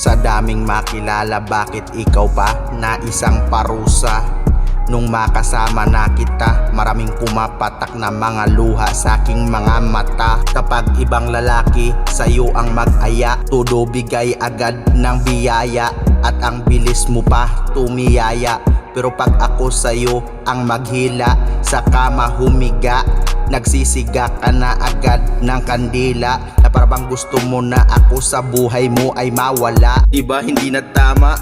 Sa daming makilala, bakit ikaw pa na isang parusa? Nung makasama na kita, maraming pumapatak na mga luha sa aking mga mata. Kapag ibang lalaki sa'yo ang mag-aya, todo bigay agad ng biyaya, at ang bilis mo pa tumiyaya. Pero pag ako sa'yo ang maghila, sa kama humiga, nagsisiga ka na agad ng kandila, na parang gusto mo na ako sa buhay mo ay mawala. Diba hindi na tama?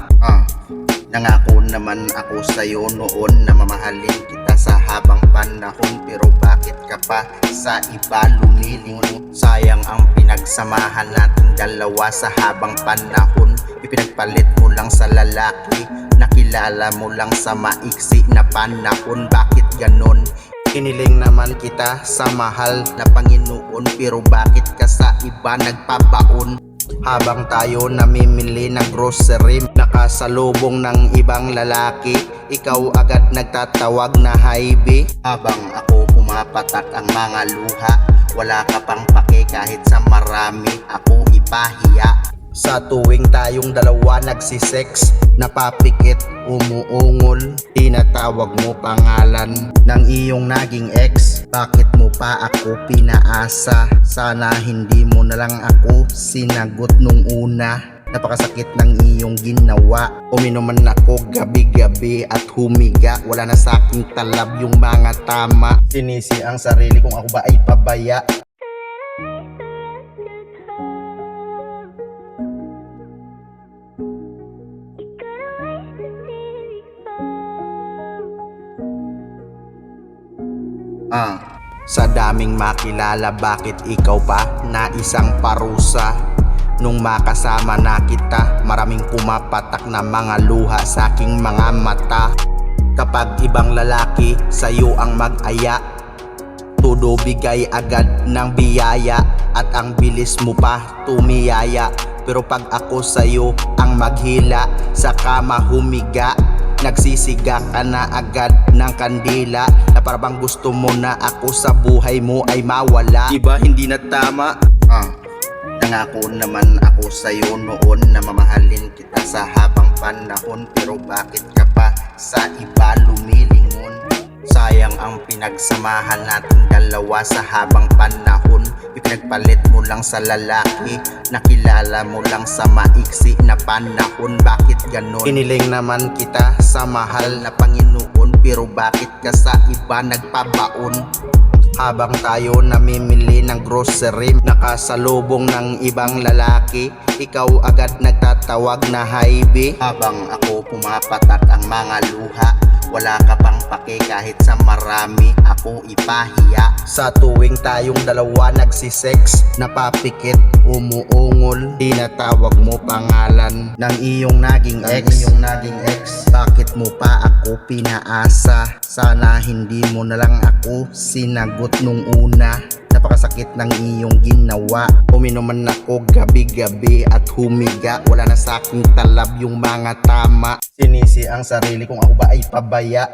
Nangako naman ako sa'yo noon na mamahalin kita sa habang panahon, pero bakit ka pa sa iba lumilingon? Sayang ang pinagsamahan nating dalawa sa habang panahon. Ipinagpalit mo lang sa lalaki, nakilala mo lang sa maiksi na panahon. Bakit ganon? Iniling naman kita sa mahal na Panginoon, pero bakit ka sa iba nagpapaon? Habang tayo namimili ng grocery, nakasalubong ng ibang lalaki, ikaw agad nagtatawag na hi be. Habang ako pumapatak ang mga luha, wala ka pang pake kahit sa marami ako ipahiya. Sa tuwing tayong dalawa nagsisex, napapikit, umuungol, tinatawag mo pangalan ng iyong naging ex. Bakit mo pa ako pinaasa? Sana hindi mo na lang ako sinagot nung una. Napakasakit ng iyong ginawa. Uminuman ako gabi-gabi at humiga, wala na sa aking talab yung mga tama. Sinisi ang sarili kung ako ba ay pabaya. Sa daming makilala, bakit ikaw pa na isang parusa? Nung makasama na kita, maraming pumapatak na mga luha sa aking mga mata. Kapag ibang lalaki sa'yo ang mag-aya, todo bigay agad ng biyaya, at ang bilis mo pa tumiyaya. Pero pag ako sa'yo ang maghila, sa kama humiga, nagsisiga ka na agad ng kandila, na parang gusto mo na ako sa buhay mo ay mawala. Diba hindi na tama? Nangako naman ako sa'yo noon na mamahalin kita sa habang panahon, pero bakit ka pa sa iba lumilingon? Sayang ang pinagsamahan nating dalawa sa habang panahon. Ipinagpalit mo lang sa lalaki, nakilala mo lang sa maiksi na panahon. Bakit ganon? Iniling naman kita sa mahal na Panginoon, pero bakit ka sa iba nagpabaon? Habang tayo namimili ng grocery, nakasalubong ng ibang lalaki, ikaw agad nagtatawag na hi be. Habang ako pumapatak ang mga luha, wala ka pang pake kahit sa marami ako ipahiya. Sa tuwing tayong dalawa nagsisex, napapikit, umuungol, tinatawag mo pangalan ng iyong naging ex. Bakit mo pa ako pinaasa? Sana hindi mo na lang ako sinagot nung una. Napakasakit ng iyong ginawa. Uminuman ako gabi-gabi at humiga, wala na sa aking talab yung mga tama. Sinisi ang sarili kung ako ba ay pabaya.